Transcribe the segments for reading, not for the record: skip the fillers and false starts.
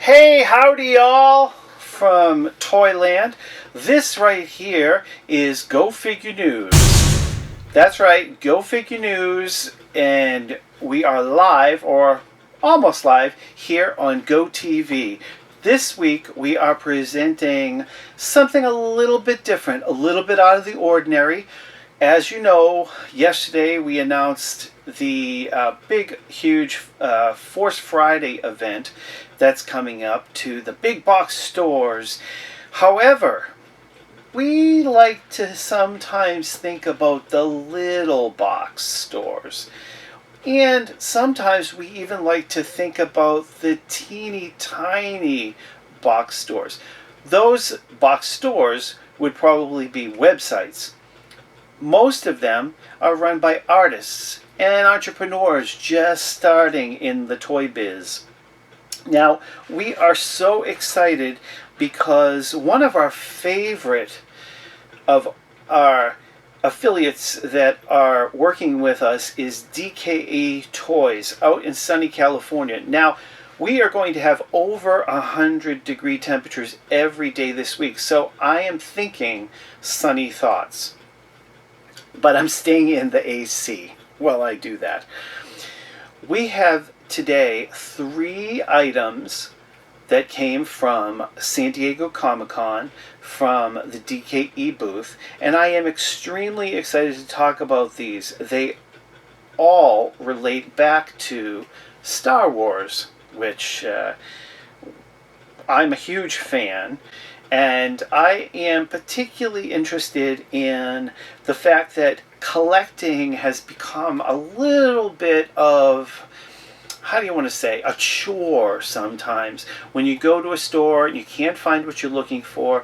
Hey, howdy y'all from Toyland. This right here is Go Figure News. That's right, Go Figure News, and we are live, or almost live, here on Go TV. This week we are presenting something a little bit different, a little bit out of the ordinary. As you know, yesterday we announced the big, huge Force Friday event that's coming up to the big box stores. However, we like to sometimes think about the little box stores. And sometimes we even like to think about the teeny tiny box stores. Those box stores would probably be websites. Most of them are run by artists and entrepreneurs just starting in the toy biz. Now, we are so excited because one of our favorite of our affiliates that are working with us is DKE Toys out in sunny California. Now, we are going to have over 100-degree temperatures every day this week, so I am thinking sunny thoughts. But I'm staying in the AC while I do that. We have today 3 items that came from San Diego Comic-Con from the DKE booth, and I am extremely excited to talk about these. They all relate back to Star Wars, which I'm a huge fan. And I am particularly interested in the fact that collecting has become a little bit of, how do you want to say, a chore sometimes. When you go to a store and you can't find what you're looking for,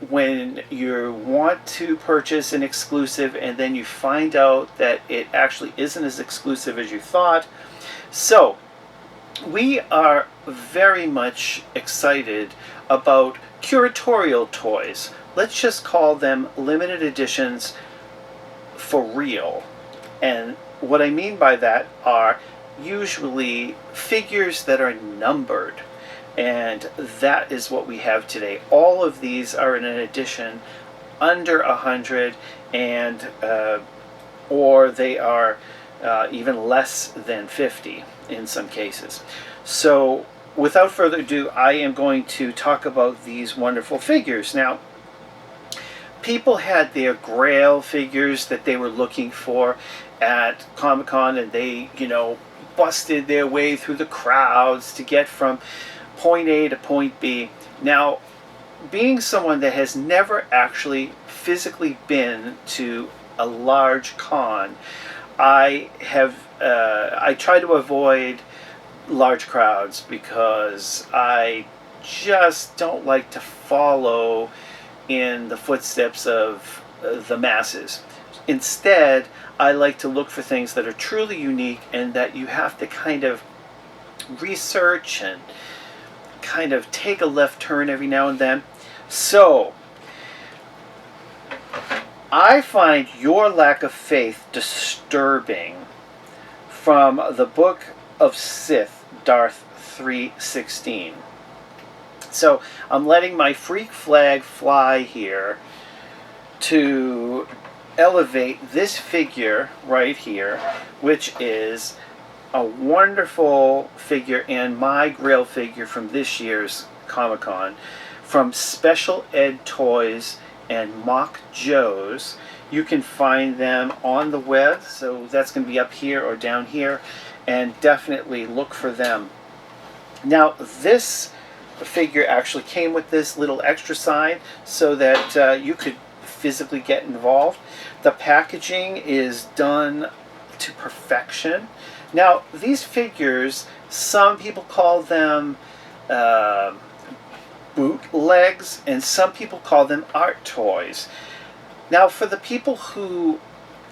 when you want to purchase an exclusive and then you find out that it actually isn't as exclusive as you thought. So, we are very much excited about curatorial toys. Let's just call them limited editions for real. And what I mean by that are usually figures that are numbered. And that is what we have today. All of these are in an edition under 100, and or they are even less than 50 in some cases. So without further ado, I am going to talk about these wonderful figures. Now, people had their Grail figures that they were looking for at Comic-Con, and they, busted their way through the crowds to get from point A to point B. Now, being someone that has never actually physically been to a large con, I try to avoid large crowds because I just don't like to follow in the footsteps of the masses. Instead, I like to look for things that are truly unique and that you have to kind of research and kind of take a left turn every now and then. So, I find your lack of faith disturbing from the Book of Sith, Darth 316. So I'm letting my freak flag fly here to elevate this figure right here, which is a wonderful figure and my Grail figure from this year's Comic-Con from Special Ed Toys and Mock Joe's. You can find them on the web, so that's going to be up here or down here, and definitely look for them. Now, this figure actually came with this little extra sign so that you could physically get involved. The packaging is done to perfection. Now, these figures, some people call them bootlegs, and some people call them art toys. Now, for the people who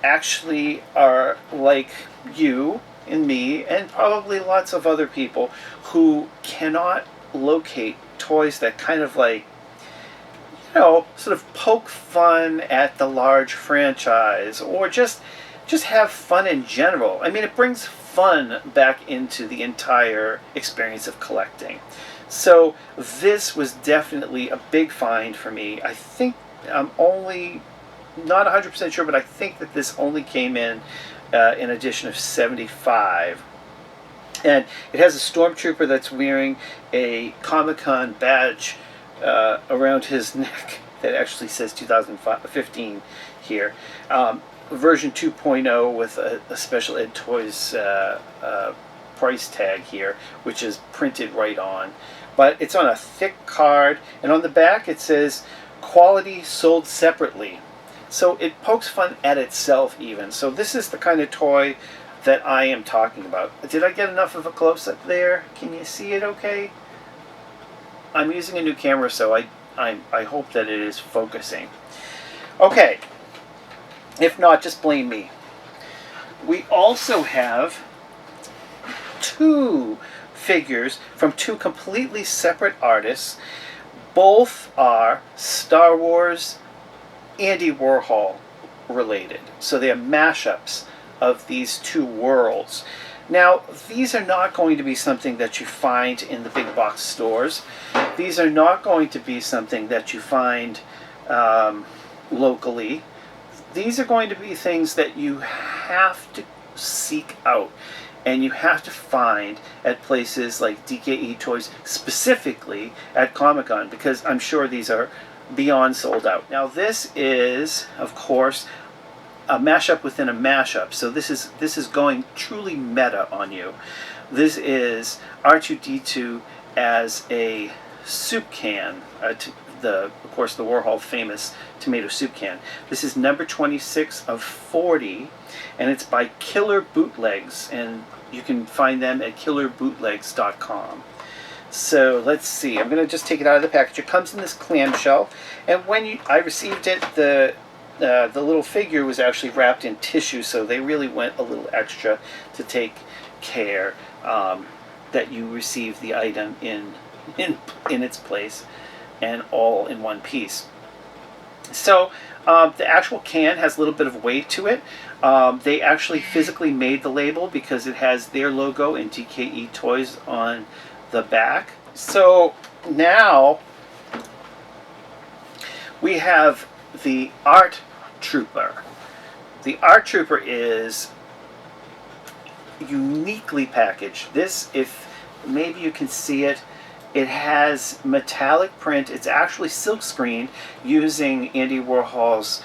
actually are like you and me, and probably lots of other people who cannot locate toys that kind of like, sort of poke fun at the large franchise, or just have fun in general. I mean, it brings fun back into the entire experience of collecting. So this was definitely a big find for me. I think I'm only not 100% sure, but I think that this only came in an edition of 75. And it has a stormtrooper that's wearing a Comic-Con badge around his neck that actually says 2015 here. Version 2.0 with a Special Ed Toys price tag here, which is printed right on. But it's on a thick card, and on the back it says quality sold separately. So it pokes fun at itself even. So this is the kind of toy that I am talking about. Did I get enough of a close-up there? Can you see it okay? I'm using a new camera, so I hope that it is focusing. Okay. If not, just blame me. We also have two figures from two completely separate artists. Both are Star Wars Andy Warhol related. So they are mashups of these two worlds. Now, these are not going to be something that you find in the big box stores. These are not going to be something that you find locally. These are going to be things that you have to seek out and you have to find at places like DKE Toys, specifically at Comic-Con, because I'm sure these are beyond sold out. Now this is, of course, a mashup within a mashup. So this is going truly meta on you. This is R2-D2 as a soup can, of course the Warhol famous tomato soup can. This is number 26 of 40, and it's by Killer Bootlegs, and you can find them at killerbootlegs.com. So let's see. I'm going to just take it out of the package. It comes in this clamshell, and when I received it, the little figure was actually wrapped in tissue, so they really went a little extra to take care that you receive the item in its place and all in one piece. So the actual can has a little bit of weight to it. They actually physically made the label because it has their logo and DKE Toys on the back. So now we have the Art Trooper. The Art Trooper is uniquely packaged. This, if maybe you can see it, it has metallic print. It's actually silkscreened using Andy Warhol's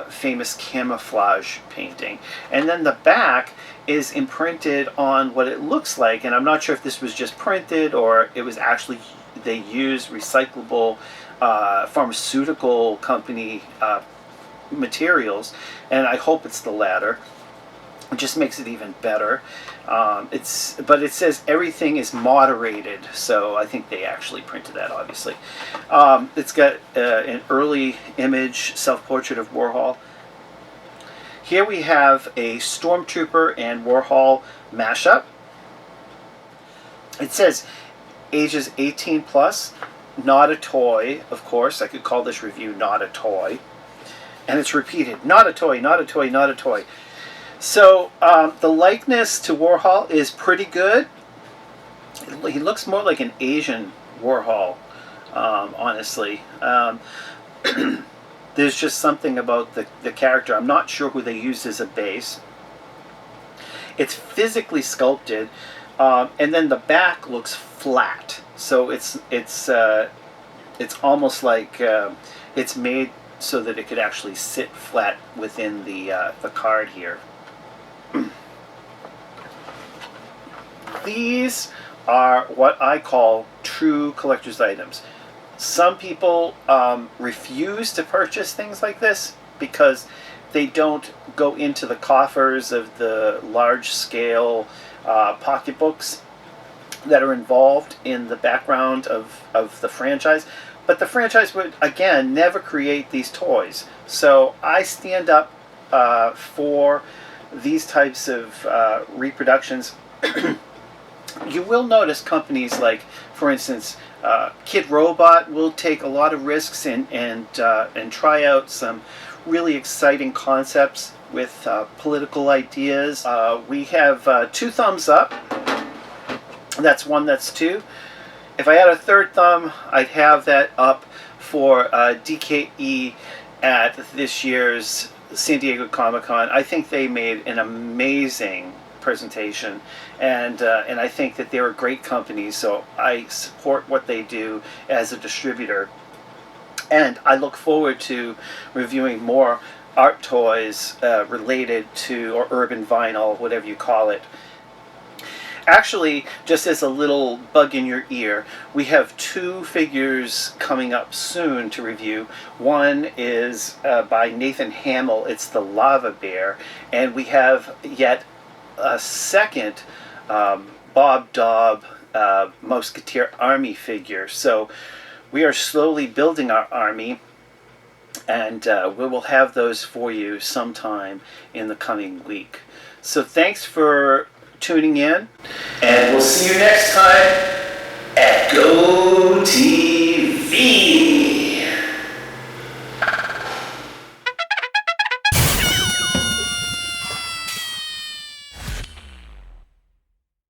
famous camouflage painting. And then the back is imprinted on what it looks like, and I'm not sure if this was just printed or it was actually, they used recyclable pharmaceutical company materials, and I hope it's the latter. It just makes it even better. But it says everything is moderated, so I think they actually printed that, obviously. It's got an early image self-portrait of Warhol. Here we have a Stormtrooper and Warhol mashup. It says ages 18 plus, not a toy, of course. I could call this review not a toy. And it's repeated, not a toy, not a toy, not a toy. So the likeness to Warhol is pretty good. He looks more like an Asian Warhol, honestly. There's just something about the character. I'm not sure who they used as a base. It's physically sculpted, and then the back looks flat. So it's almost like it's made so that it could actually sit flat within the card here. These are what I call true collector's items. Some people refuse to purchase things like this because they don't go into the coffers of the large-scale pocketbooks that are involved in the background of the franchise. But the franchise would, again, never create these toys. So I stand up for these types of reproductions. You will notice companies like, for instance, Kid Robot will take a lot of risks and try out some really exciting concepts with political ideas. We have 2 thumbs up. That's 1, that's 2. if I had a third thumb, I'd have that up for DKE at this year's San Diego Comic-Con. I think they made an amazing presentation, and I think that they're a great company, so I support what they do as a distributor. And I look forward to reviewing more art toys related to, or urban vinyl, whatever you call it. Actually, just as a little bug in your ear, we have two figures coming up soon to review. One is by Nathan Hamill. It's the Lava Bear. And we have yet a second Bob Daub Musketeer Army figure. So we are slowly building our army, and we will have those for you sometime in the coming week. So thanks for tuning in, and we'll see you next time at Go Team.